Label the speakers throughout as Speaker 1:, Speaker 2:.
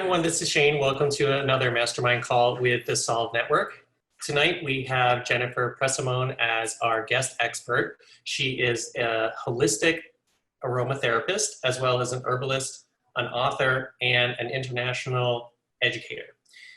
Speaker 1: everyone, this is Shane. Welcome to another mastermind call with the C.A.R.D.S Network. Tonight we have Jennifer Pressimone as our guest expert. She is a holistic aromatherapist, as well as an herbalist, an author, and an international educator.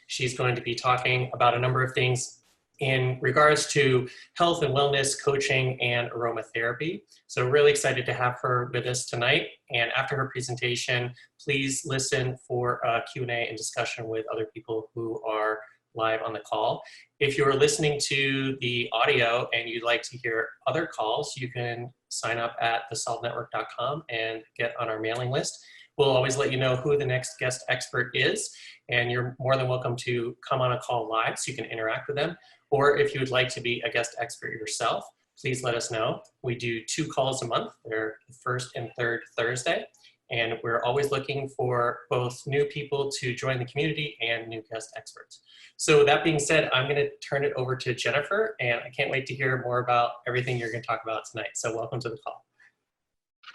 Speaker 1: She's going to be talking about a number of things in regards to health and wellness, coaching, and aromatherapy. So really excited to have her with us tonight. And after her presentation, please listen for a Q&A and discussion with other people who are live on the call. If you're listening to the audio and you'd like to hear other calls, you can sign up at thecaldnetwork.com and get on our mailing list. We'll always let you know who the next guest expert is, and you're more than welcome to come on a call live so you can interact with them. Or if you would like to be a guest expert yourself, please let us know. We do 2 calls a month. They're the first and third Thursday. And we're always looking for both new people to join the community and new guest experts. So with that being said, I'm going to turn it over to Jennifer, and I can't wait to hear more about everything you're going to talk about tonight. So welcome to the call.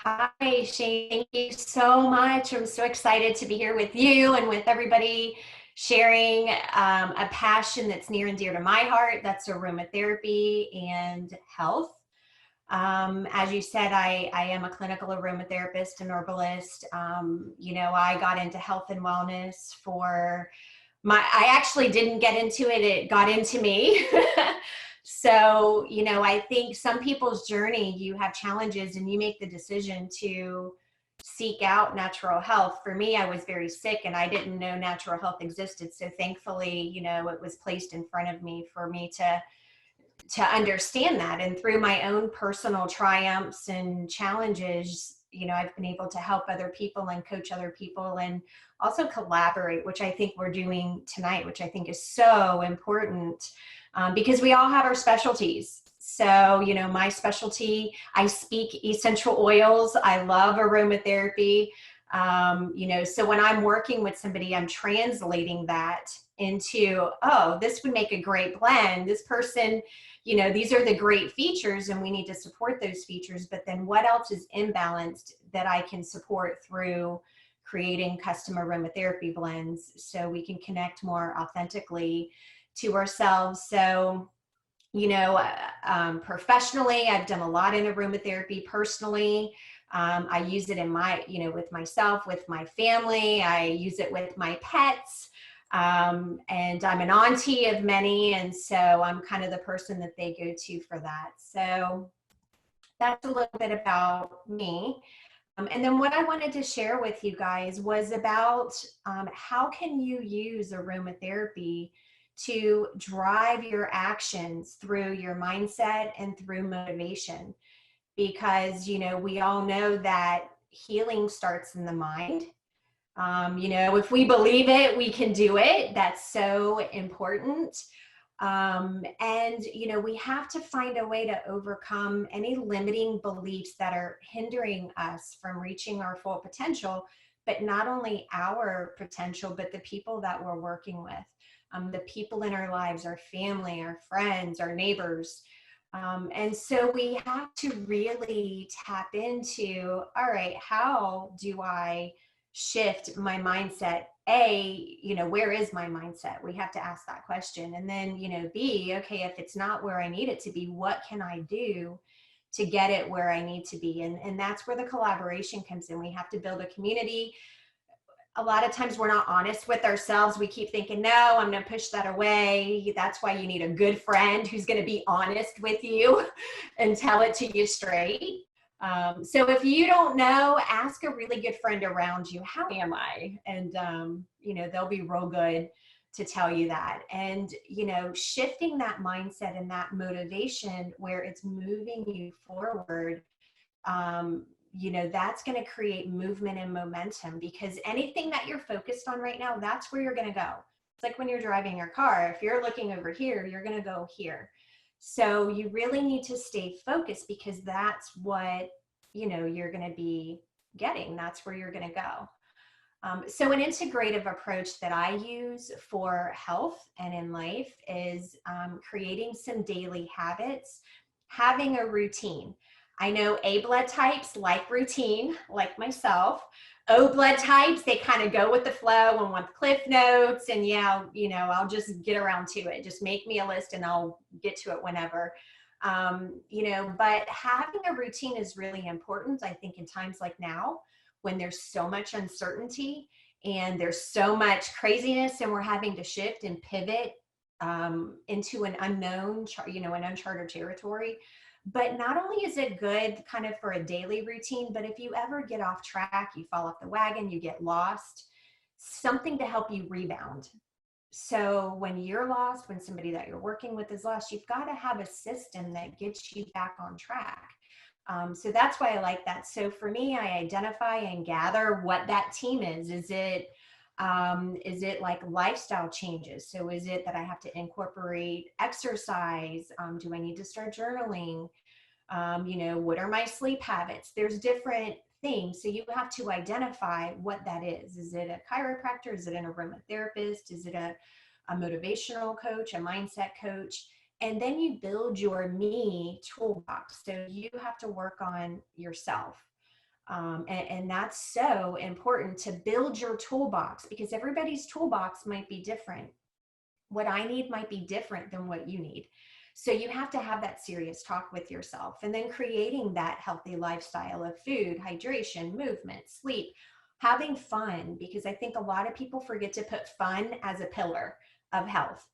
Speaker 2: Hi, Shane. Thank you so much. I'm so excited to be here with you and with everybody sharing a passion that's near and dear to my heart. That's aromatherapy and health. As you said, I am a clinical aromatherapist and herbalist. You know, I got into health and wellness I actually didn't get into it. It got into me. So, you know, I think some people's journey, you have challenges and you make the decision to seek out natural health. For me, I was very sick and I didn't know natural health existed. So thankfully, you know, it was placed in front of me for me to understand that. And through my own personal triumphs and challenges, you know, I've been able to help other people and coach other people and also collaborate, which I think we're doing tonight, which I think is so important because we all have our specialties. So, you know, my specialty, I speak essential oils. I love aromatherapy. You know, so when I'm working with somebody, I'm translating that into, oh, this would make a great blend. This person, you know, these are the great features and we need to support those features, but then what else is imbalanced that I can support through creating custom aromatherapy blends so we can connect more authentically to ourselves. So, you know, professionally, I've done a lot in aromatherapy. Personally, I use it in my, you know, with myself, with my family. I use it with my pets. And I'm an auntie of many. And so I'm kind of the person that they go to for that. So that's a little bit about me. And then what I wanted to share with you guys was about how can you use aromatherapy to drive your actions through your mindset and through motivation. Because, you know, we all know that healing starts in the mind. You know, if we believe it, we can do it. That's so important. And, you know, we have to find a way to overcome any limiting beliefs that are hindering us from reaching our full potential, but not only our potential, but the people that we're working with, the people in our lives, our family, our friends, our neighbors. And so we have to really tap into, all right, how do I shift my mindset? You know, where is my mindset? We have to ask that question. And then, you know, B, okay, if it's not where I need it to be, what can I do to get it where I need to be? And that's where the collaboration comes in. We have to build a community. A lot of times we're not honest with ourselves. We keep thinking, no, I'm going to push that away. That's why you need a good friend who's going to be honest with you and tell it to you straight. So if you don't know, ask a really good friend around you, how am I? And, you know, they'll be real good to tell you that. And, you know, shifting that mindset and that motivation where it's moving you forward, you know, that's going to create movement and momentum, because anything that you're focused on right now, that's where you're going to go. It's like when you're driving your car, if you're looking over here, you're going to go here. So you really need to stay focused, because that's what, you know, you're going to be getting. That's where you're going to go. So an integrative approach that I use for health and in life is creating some daily habits, having a routine. I know A blood types like routine, like myself. O blood types, they kind of go with the flow and want cliff notes, and yeah, you know, I'll just get around to it. Just make me a list and I'll get to it whenever. You know, but having a routine is really important, I think, in times like now when there's so much uncertainty and there's so much craziness and we're having to shift and pivot into an unknown, you know, an uncharted territory. But not only is it good kind of for a daily routine, but if you ever get off track, you fall off the wagon, you get lost, something to help you rebound. So when you're lost, when somebody that you're working with is lost, you've got to have a system that gets you back on track. So that's why I like that. So for me, I identify and gather what that team is. Is it like lifestyle changes? So is it that I have to incorporate exercise? Do I need to start journaling? You know, what are my sleep habits? There's different things. So you have to identify what that is. Is it a chiropractor? Is it an aromatherapist? Is it a motivational coach, a mindset coach? And then you build your me toolbox. So you have to work on yourself. And that's so important to build your toolbox, because everybody's toolbox might be different. What I need might be different than what you need. So you have to have that serious talk with yourself, and then creating that healthy lifestyle of food, hydration, movement, sleep, having fun, because I think a lot of people forget to put fun as a pillar of health.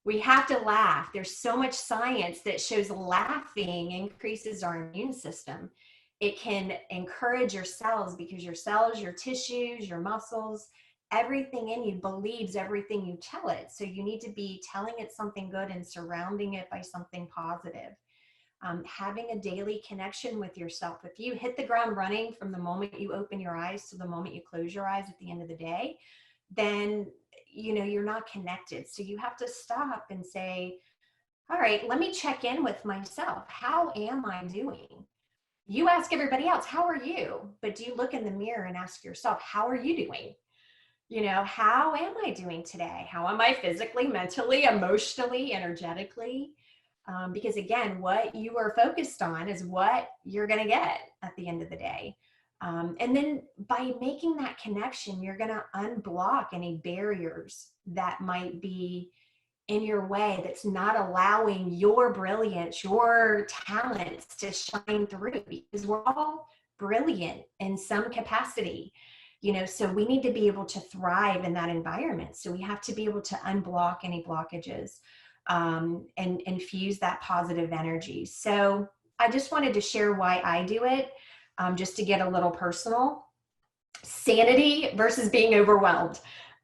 Speaker 2: We have to laugh. There's so much science that shows laughing increases our immune system. It can encourage your cells, because your cells, your tissues, your muscles, everything in you believes everything you tell it. So you need to be telling it something good and surrounding it by something positive. Having a daily connection with yourself. If you hit the ground running from the moment you open your eyes to the moment you close your eyes at the end of the day, then you know you're not connected. So you have to stop and say, all right, let me check in with myself. How am I doing? You ask everybody else, how are you? But do you look in the mirror and ask yourself, how are you doing? You know, how am I doing today? How am I physically, mentally, emotionally, energetically? Because again, what you are focused on is what you're going to get at the end of the day. And then by making that connection, you're going to unblock any barriers that might be in your way that's not allowing your brilliance, your talents to shine through, because we're all brilliant in some capacity. You know, so we need to be able to thrive in that environment. So we have to be able to unblock any blockages and infuse that positive energy. So I just wanted to share why I do it, just to get a little personal. Sanity versus being overwhelmed.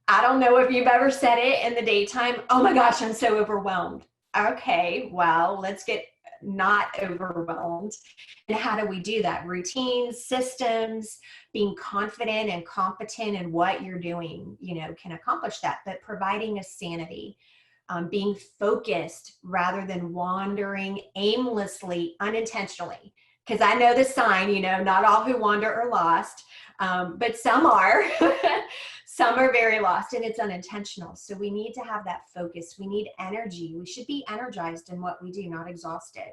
Speaker 2: I don't know if you've ever said it in the daytime, oh my gosh, I'm so overwhelmed. Okay, well, let's get not overwhelmed. And how do we do that? Routines, systems, being confident and competent in what you're doing, you know, can accomplish that. But providing a sanity, being focused rather than wandering aimlessly, unintentionally. Because I know the sign, you know, not all who wander are lost, but some are. Some are very lost, and it's unintentional. So we need to have that focus. We need energy. We should be energized in what we do, not exhausted.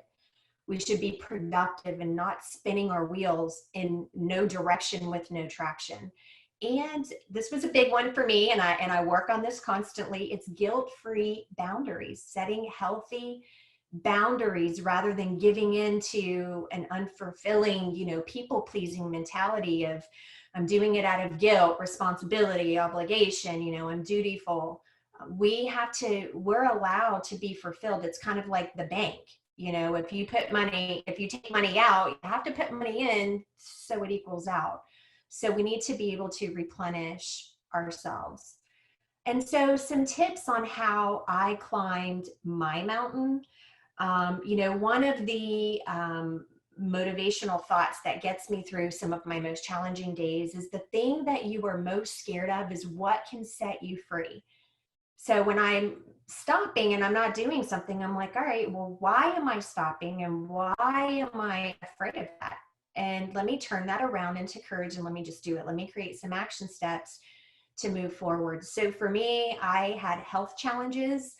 Speaker 2: We should be productive and not spinning our wheels in no direction with no traction. And this was a big one for me, and I work on this constantly. It's guilt-free boundaries, setting healthy boundaries rather than giving into an unfulfilling, you know, people-pleasing mentality of I'm doing it out of guilt, responsibility, obligation, you know, I'm dutiful. We're allowed to be fulfilled. It's kind of like the bank. You know, if you take money out, you have to put money in so it equals out. So we need to be able to replenish ourselves. And so some tips on how I climbed my mountain. You know, one of the motivational thoughts that gets me through some of my most challenging days is the thing that you are most scared of is what can set you free. So when I'm stopping and I'm not doing something, I'm like, all right, well, why am I stopping and why am I afraid of that? And let me turn that around into courage and let me just do it. Let me create some action steps to move forward. So for me, I had health challenges.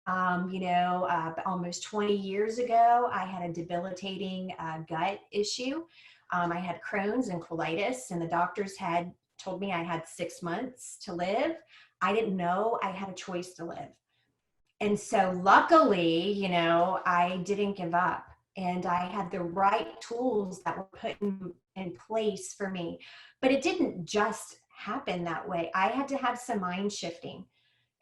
Speaker 2: You know, almost 20 years ago, I had a debilitating gut issue. I had Crohn's and colitis, and the doctors had told me I had 6 months to live, I didn't know I had a choice to live. And so luckily, I didn't give up, and I had the right tools that were put in place for me. But it didn't just happen that way. I had to have some mind shifting,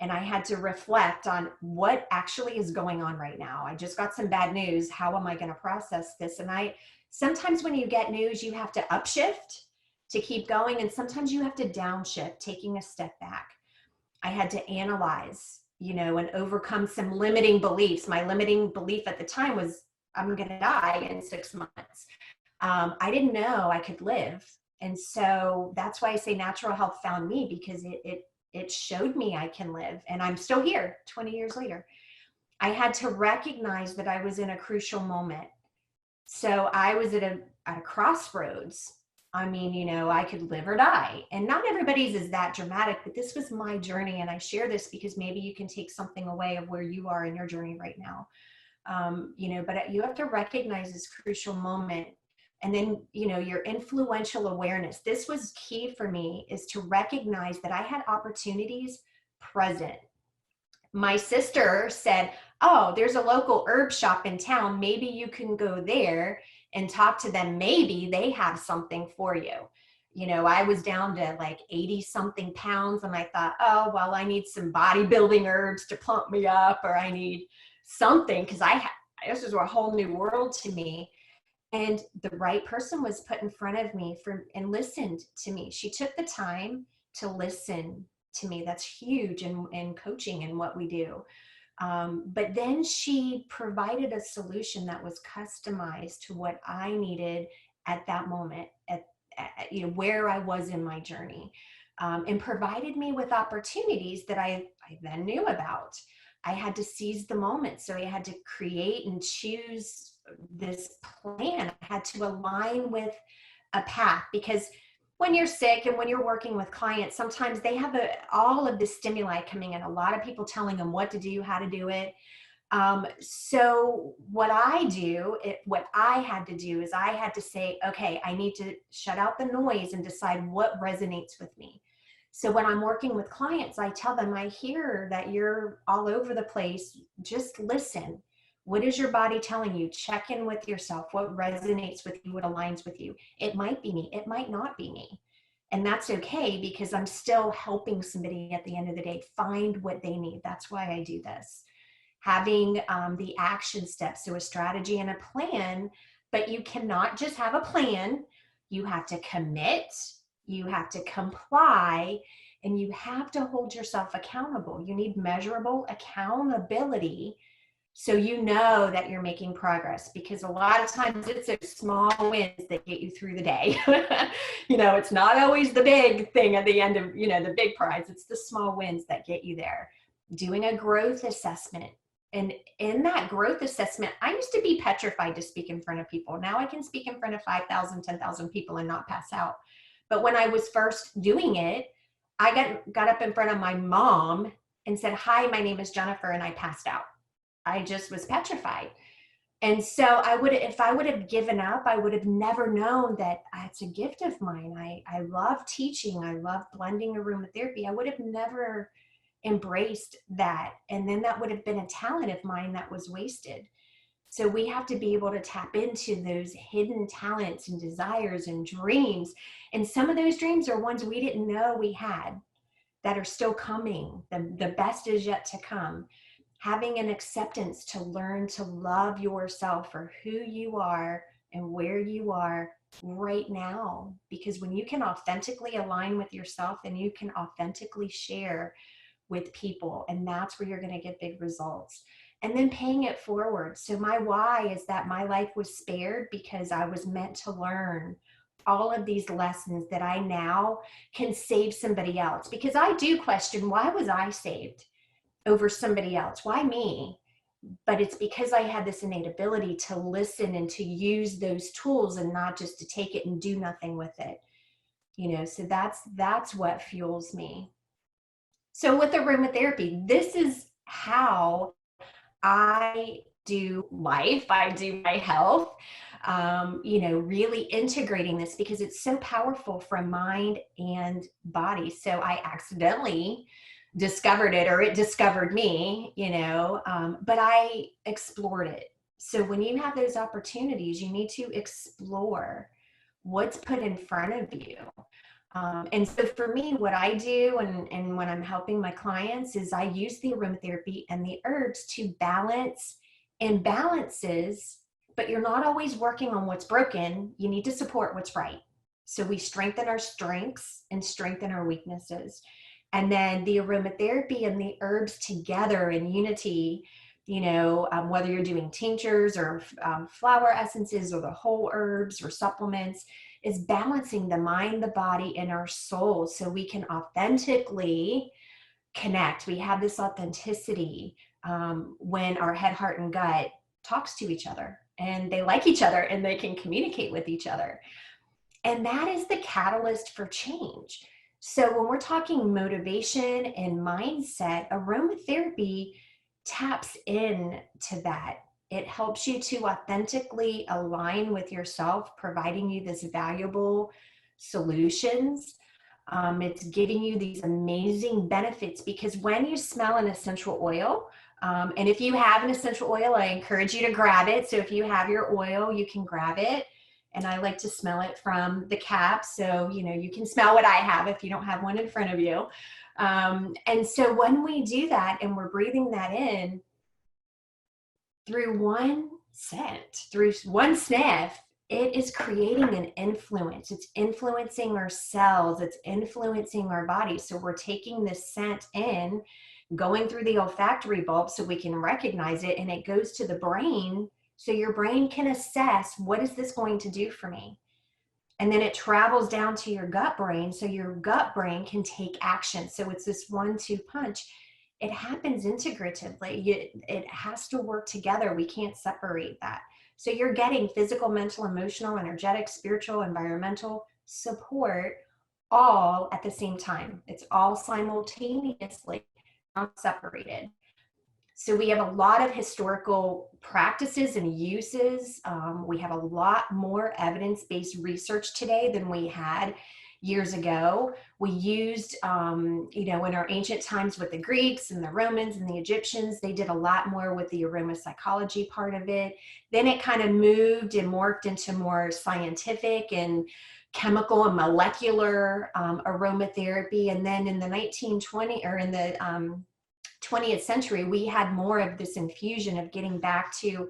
Speaker 2: and I had to reflect on what actually is going on right now. I just got some bad news. How am I going to process this? And sometimes when you get news, you have to upshift to keep going. And sometimes you have to downshift, taking a step back. I had to analyze, and overcome some limiting beliefs. My limiting belief at the time was, I'm going to die in 6 months. I didn't know I could live. And so that's why I say natural health found me, because it showed me I can live, and I'm still here 20 years later. I had to recognize that I was in a crucial moment. So I was at a crossroads. I mean, I could live or die. And not everybody's is that dramatic, but this was my journey. And I share this because maybe you can take something away of where you are in your journey right now. But you have to recognize this crucial moment. And then, your influential awareness. This was key for me, is to recognize that I had opportunities present. My sister said, oh, there's a local herb shop in town. Maybe you can go there and talk to them. Maybe they have something for you. I was down to like 80 something pounds, and I thought, oh, well, I need some bodybuilding herbs to plump me up, or I need something, because this was a whole new world to me. And the right person was put in front of me and listened to me. She took the time to listen to me. That's huge in coaching and what we do. But then she provided a solution that was customized to what I needed at that moment, at where I was in my journey, and provided me with opportunities that I then knew about. I had to seize the moment. So I had to create and choose this plan. I had to align with a path, because when you're sick and when you're working with clients, sometimes they have all of the stimuli coming in, a lot of people telling them what to do, how to do it. So what I had to do is I had to say, okay, I need to shut out the noise and decide what resonates with me. So when I'm working with clients, I tell them, I hear that you're all over the place. Just listen. What is your body telling you? Check in with yourself. What resonates with you? What aligns with you? It might be me. It might not be me. And that's okay, because I'm still helping somebody at the end of the day find what they need. That's why I do this. Having the action steps, so a strategy and a plan, but you cannot just have a plan. You have to commit, you have to comply, and you have to hold yourself accountable. You need measurable accountability, so you know that you're making progress, because a lot of times it's those small wins that get you through the day. It's not always the big thing at the end of, the big prize. It's the small wins that get you there. Doing a growth assessment. And in that growth assessment, I used to be petrified to speak in front of people. Now I can speak in front of 5,000, 10,000 people and not pass out. But when I was first doing it, I got up in front of my mom and said, hi, my name is Jennifer, and I passed out. I just was petrified. And so if I would have given up, I would have never known that it's a gift of mine. I love teaching. I love blending aromatherapy. I would have never embraced that. And then that would have been a talent of mine that was wasted. So we have to be able to tap into those hidden talents and desires and dreams. And some of those dreams are ones we didn't know we had that are still coming. The best is yet to come. Having an acceptance to learn to love yourself for who you are and where you are right now. Because when you can authentically align with yourself, then you can authentically share with people. And that's where you're going to get big results. And then paying it forward. So my why is that my life was spared because I was meant to learn all of these lessons that I now can save somebody else. Because I do question, why was I saved over somebody else? Why me? But it's because I had this innate ability to listen and to use those tools and not just to take it and do nothing with it. So that's what fuels me. So with aromatherapy, this is how I do life, I do my health, you know, really integrating this because it's so powerful from mind and body. So I accidentally discovered it, or it discovered me, you know, but I explored it. So when you have those opportunities, you need to explore what's put in front of you. And so for me, what I do and when I'm helping my clients is I use the aromatherapy and the herbs to balance imbalances, but you're not always working on what's broken. You need to support what's right. So we strengthen our strengths and strengthen our weaknesses. And then the aromatherapy and the herbs together in unity, you know, whether you're doing tinctures or flower essences or the whole herbs or supplements, is balancing the mind, the body, and our soul so we can authentically connect. We have this authenticity when our head, heart, and gut talks to each other and they like each other and they can communicate with each other. And that is the catalyst for change. So when we're talking motivation and mindset, aromatherapy taps in to that. It helps you to authentically align with yourself, providing you this valuable solutions. It's giving you these amazing benefits because when you smell an essential oil, and if you have an essential oil, I encourage you to grab it. So if you have your oil, you can grab it. And I like to smell it from the cap. So, you know, you can smell what I have if you don't have one in front of you. And so when we do that and we're breathing that in through one scent, through one sniff, it is creating an influence. It's influencing our cells. It's influencing our body. So we're taking this scent in, going through the olfactory bulb so we can recognize it, and it goes to the brain. So your brain can assess, what is this going to do for me? And then it travels down to your gut brain. So your gut brain can take action. So it's this 1-2 punch. It happens integratively. It has to work together. We can't separate that. So you're getting physical, mental, emotional, energetic, spiritual, environmental support all at the same time. It's all simultaneously, not separated. So we have a lot of historical practices and uses. We have a lot more evidence-based research today than we had years ago. We used, you know, in our ancient times with the Greeks and the Romans and the Egyptians, they did a lot more with the aromapsychology part of it. Then it kind of moved and morphed into more scientific and chemical and molecular aromatherapy. And then in the 1920 or in the 20th century, we had more of this infusion of getting back to,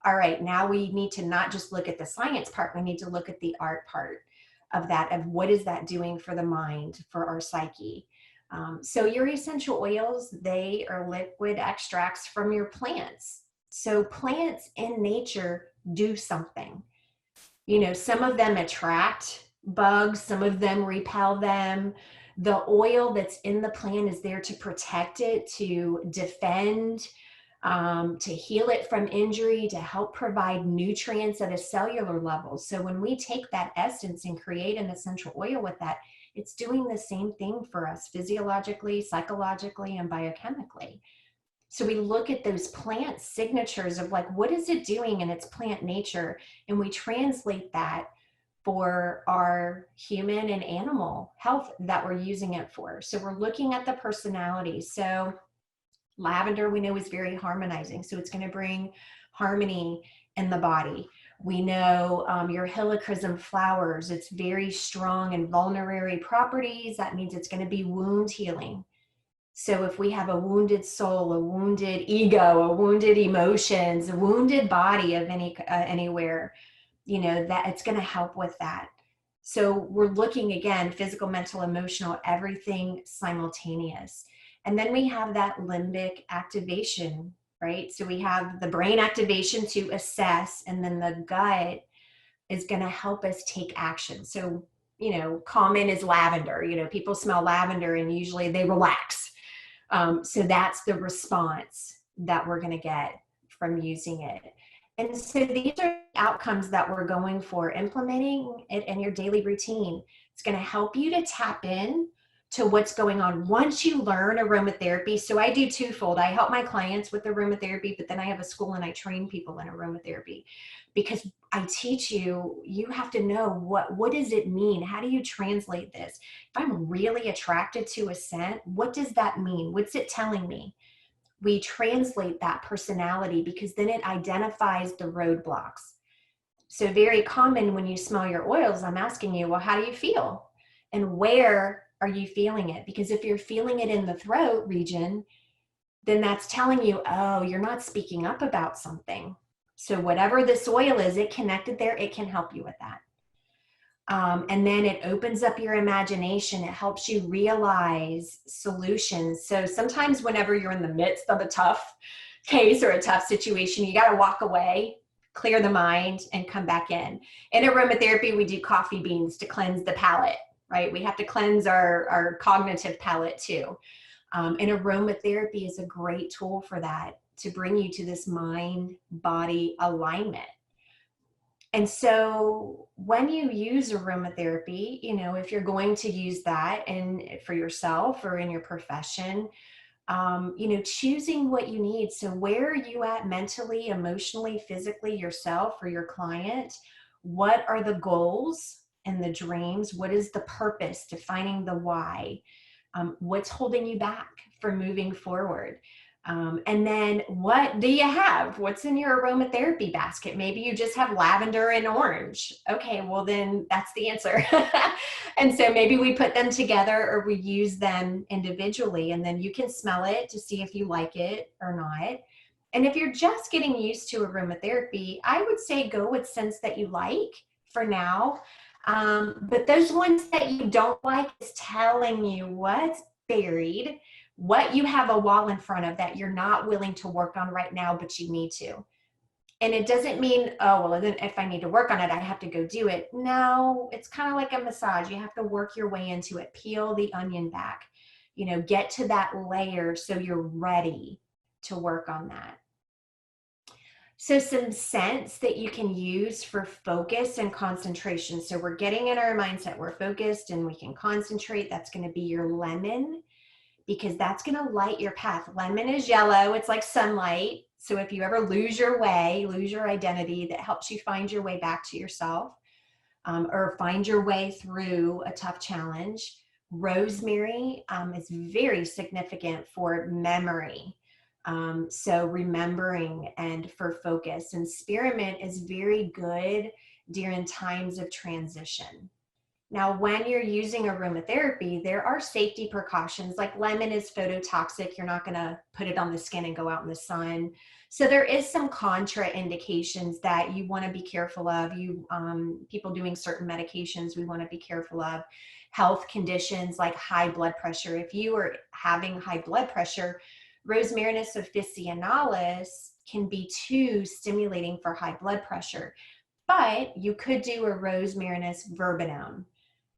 Speaker 2: all right, now we need to not just look at the science part, we need to look at the art part of that, of what is that doing for the mind, for our psyche. So your essential oils, they are liquid extracts from your plants. So plants in nature do something. You know, some of them attract bugs, some of them repel them. The oil that's in the plant is there to protect it, to defend, to heal it from injury, to help provide nutrients at a cellular level. So when we take that essence and create an essential oil with that, it's doing the same thing for us physiologically, psychologically, and biochemically. So we look at those plant signatures of like, what is it doing in its plant nature? And we translate that for our human and animal health that we're using it for. So we're looking at the personality. So lavender we know is very harmonizing. So it's going to bring harmony in the body. We know your helichrysum flowers, it's very strong and vulnerary properties. That means it's going to be wound healing. So if we have a wounded soul, a wounded ego, a wounded emotions, a wounded body of anywhere, you know, that it's going to help with that. So we're looking again, physical, mental, emotional, everything simultaneous. And then we have that limbic activation, right? So we have the brain activation to assess, and then the gut is going to help us take action. So, you know, common is lavender. You know, people smell lavender and usually they relax. So that's the response that we're going to get from using it. And so these are outcomes that we're going for, implementing it in your daily routine. It's going to help you to tap in to what's going on. Once you learn aromatherapy, so I do twofold. I help my clients with aromatherapy, but then I have a school and I train people in aromatherapy, because I teach you, you have to know what does it mean? How do you translate this? If I'm really attracted to a scent, what does that mean? What's it telling me? We translate that personality, because then it identifies the roadblocks. So very common when you smell your oils, I'm asking you, well, how do you feel? And where are you feeling it? Because if you're feeling it in the throat region, then that's telling you, oh, you're not speaking up about something. So whatever this oil is, it connected there, it can help you with that. And then it opens up your imagination. It helps you realize solutions. So sometimes whenever you're in the midst of a tough case or a tough situation, you got to walk away, clear the mind, and come back in. In aromatherapy, we do coffee beans to cleanse the palate, right? We have to cleanse our cognitive palate too. And aromatherapy is a great tool for that, to bring you to this mind-body alignment. And so when you use aromatherapy, you know, if you're going to use that and for yourself or in your profession, you know, choosing what you need. So where are you at mentally, emotionally, physically, yourself or your client? What are the goals and the dreams? What is the purpose? Defining the why. What's holding you back from moving forward? And then what do you have? What's in your aromatherapy basket? Maybe you just have lavender and orange. Okay, well then that's the answer. And so maybe we put them together or we use them individually, and then you can smell it to see if you like it or not. And if you're just getting used to aromatherapy, I would say go with scents that you like for now. But those ones that you don't like is telling you what's buried, what you have a wall in front of that you're not willing to work on right now, but you need to. And it doesn't mean, oh, well, then if I need to work on it, I have to go do it. No, it's kind of like a massage. You have to work your way into it, peel the onion back, you know, get to that layer so you're ready to work on that. So some scents that you can use for focus and concentration. So we're getting in our mindset, we're focused and we can concentrate. That's going to be your lemon, because that's going to light your path. Lemon is yellow. It's like sunlight. So if you ever lose your way, lose your identity, that helps you find your way back to yourself, or find your way through a tough challenge. Rosemary is very significant for memory. So remembering and for focus. And spearmint is very good during times of transition. Now, when you're using aromatherapy, there are safety precautions, like lemon is phototoxic. You're not going to put it on the skin and go out in the sun. So there is some contraindications that you want to be careful of. People doing certain medications, we want to be careful of. Health conditions like high blood pressure. If you are having high blood pressure, Rosmarinus officinalis can be too stimulating for high blood pressure. But you could do a Rosmarinus verbenone.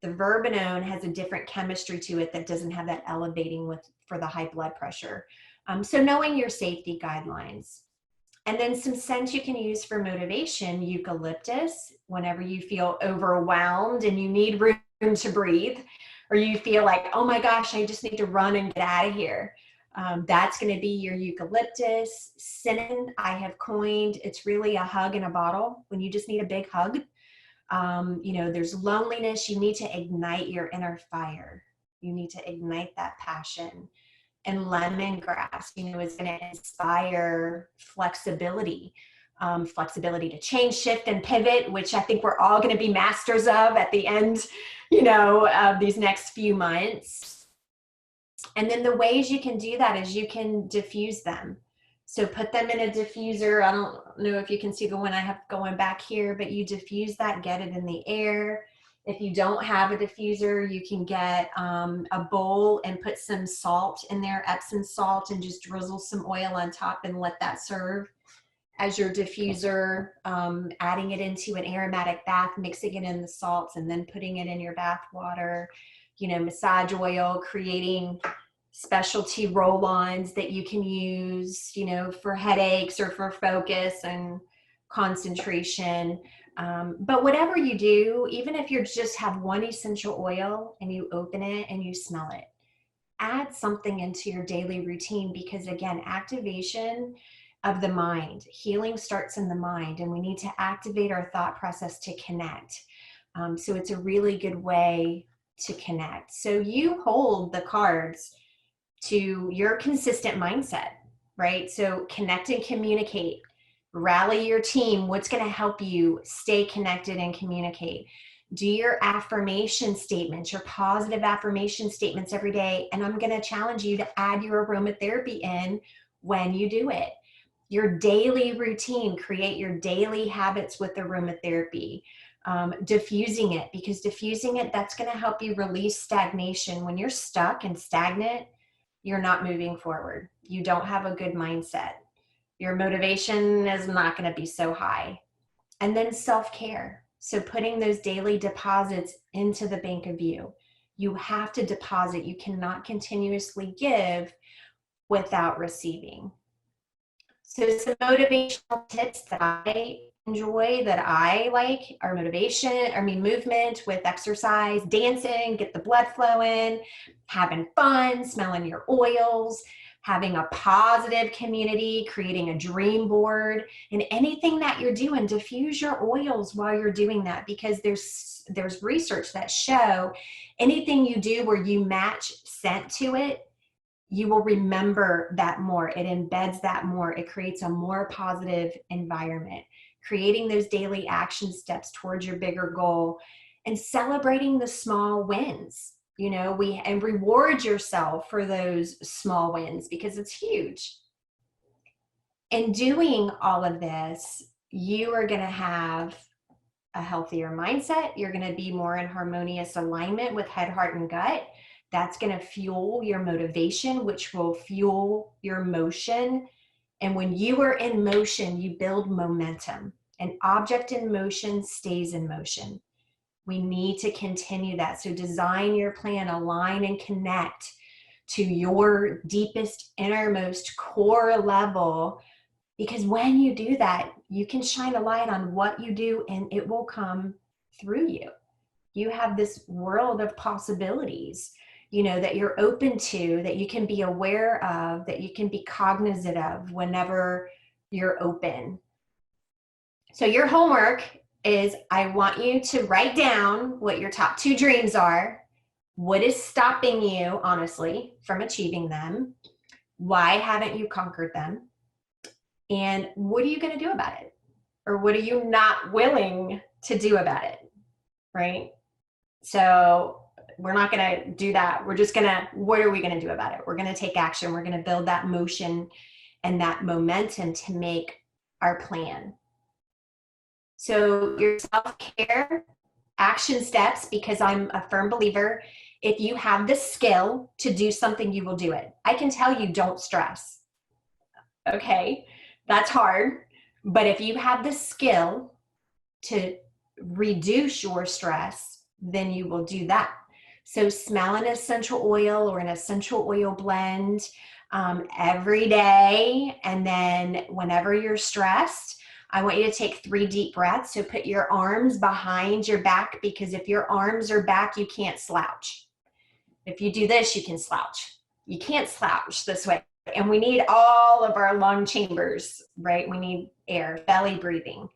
Speaker 2: The verbenone has a different chemistry to it that doesn't have that elevating for the high blood pressure. So knowing your safety guidelines. And then some scents you can use for motivation: eucalyptus, whenever you feel overwhelmed and you need room to breathe, or you feel like, oh my gosh, I just need to run and get out of here. That's going to be your eucalyptus. Cinnamon, I have coined, it's really a hug in a bottle when you just need a big hug. You know, there's loneliness. You need to ignite your inner fire. You need to ignite that passion. And lemongrass, you know, is going to inspire flexibility, flexibility to change, shift, and pivot, which I think we're all going to be masters of at the end, you know, of these next few months. And then the ways you can do that is you can diffuse them. So put them in a diffuser. I don't know if you can see the one I have going back here, but you diffuse that, get it in the air. If you don't have a diffuser, you can get a bowl and put some salt in there, Epsom salt, and just drizzle some oil on top and let that serve as your diffuser. Adding it into an aromatic bath, mixing it in the salts, and then putting it in your bath water. You know, massage oil, creating specialty roll-ons that you can use, you know, for headaches or for focus and concentration. But whatever you do, even if you just have one essential oil and you open it and you smell it, add something into your daily routine, because again, activation of the mind, healing starts in the mind, and we need to activate our thought process to connect. So it's a really good way to connect. So you hold the cards to your consistent mindset, right? So connect and communicate, rally your team. What's going to help you stay connected and communicate? Do your affirmation statements, your positive affirmation statements every day. And I'm going to challenge you to add your aromatherapy in when you do it. Your daily routine, create your daily habits with aromatherapy. Diffusing it, because diffusing it, that's going to help you release stagnation. When you're stuck and stagnant, you're not moving forward. You don't have a good mindset. Your motivation is not going to be so high. And then self-care. So putting those daily deposits into the bank of you. You have to deposit. You cannot continuously give without receiving. So some motivational tips that I enjoy, that I like, are movement with exercise, dancing, get the blood flowing, having fun, smelling your oils, having a positive community, creating a dream board, and anything that you're doing, diffuse your oils while you're doing that, because there's research that show anything you do where you match scent to it, you will remember that more. It embeds that more. It creates a more positive environment. Creating those daily action steps towards your bigger goal, and celebrating the small wins. And reward yourself for those small wins, because it's huge. In doing all of this, you are going to have a healthier mindset. You're going to be more in harmonious alignment with head, heart, and gut. That's going to fuel your motivation, which will fuel your motion. And when you are in motion, you build momentum. An object in motion stays in motion. We need to continue that. So design your plan, align and connect to your deepest, innermost core level, because when you do that, you can shine a light on what you do and it will come through you. You have this world of possibilities, that you're open to, that you can be aware of, that you can be cognizant of whenever you're open. So your homework is, I want you to write down what your top 2 dreams are. What is stopping you, honestly, from achieving them? Why haven't you conquered them? And what are you going to do about it? Or what are you not willing to do about it? Right? So we're not going to do that. We're just going to, what are we going to do about it? We're going to take action. We're going to build that motion and that momentum to make our plan. So your self-care action steps, because I'm a firm believer, if you have the skill to do something, you will do it. I can tell you, don't stress. Okay, that's hard. But if you have the skill to reduce your stress, then you will do that. So smell an essential oil or an essential oil blend every day. And then whenever you're stressed, I want you to take 3 deep breaths. So put your arms behind your back, because if your arms are back, you can't slouch. If you do this, you can slouch. You can't slouch this way. And we need all of our lung chambers, right? We need air, belly breathing.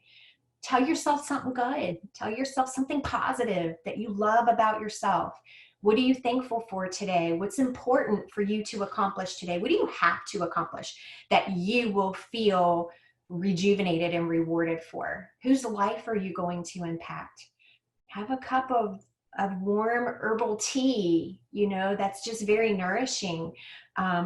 Speaker 2: Tell yourself something good. Tell yourself something positive that you love about yourself. What are you thankful for today? What's important for you to accomplish today? What do you have to accomplish that you will feel rejuvenated and rewarded for? Whose life are you going to impact? Have a cup of warm herbal tea, that's just very nourishing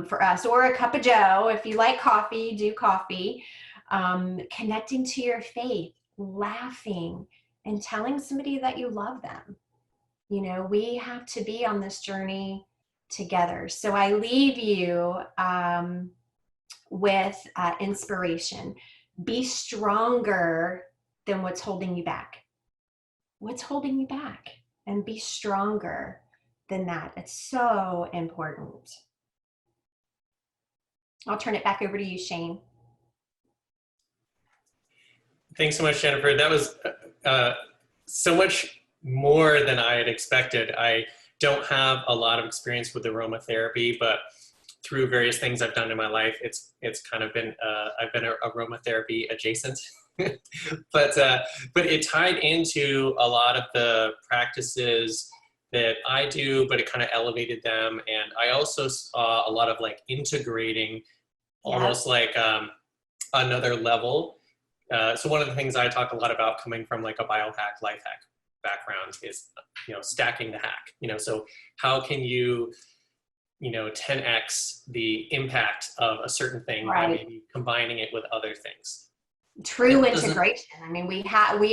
Speaker 2: for us, or a cup of joe. If you like coffee, do coffee. Connecting to your faith, laughing, and telling somebody that you love them. We have to be on this journey together. So I leave you with inspiration. Be stronger than what's holding you back. What's holding you back? And be stronger than that. It's so important. I'll turn it back over to you, Shane.
Speaker 1: Thanks so much, Jennifer. That was so much more than I had expected. I don't have a lot of experience with aromatherapy, but through various things I've done in my life, it's kind of been I've been aromatherapy adjacent, but it tied into a lot of the practices that I do, but it kind of elevated them. And I also saw a lot of like integrating,
Speaker 2: Yeah.
Speaker 1: almost like another level. So one of the things I talk a lot about coming from like a biohack, life hack background is, stacking the hack. So how can you 10x the impact of a certain thing by
Speaker 2: Right.
Speaker 1: maybe combining it with other things.
Speaker 2: True
Speaker 1: It doesn't.
Speaker 2: integration. I mean, we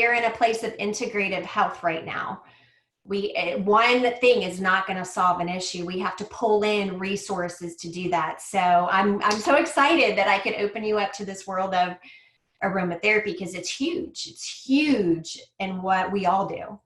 Speaker 2: are in a place of integrative health right now. One thing is not going to solve an issue. We have to pull in resources to do that. So I'm so excited that I could open you up to this world of aromatherapy, because it's huge. It's huge in what we all do.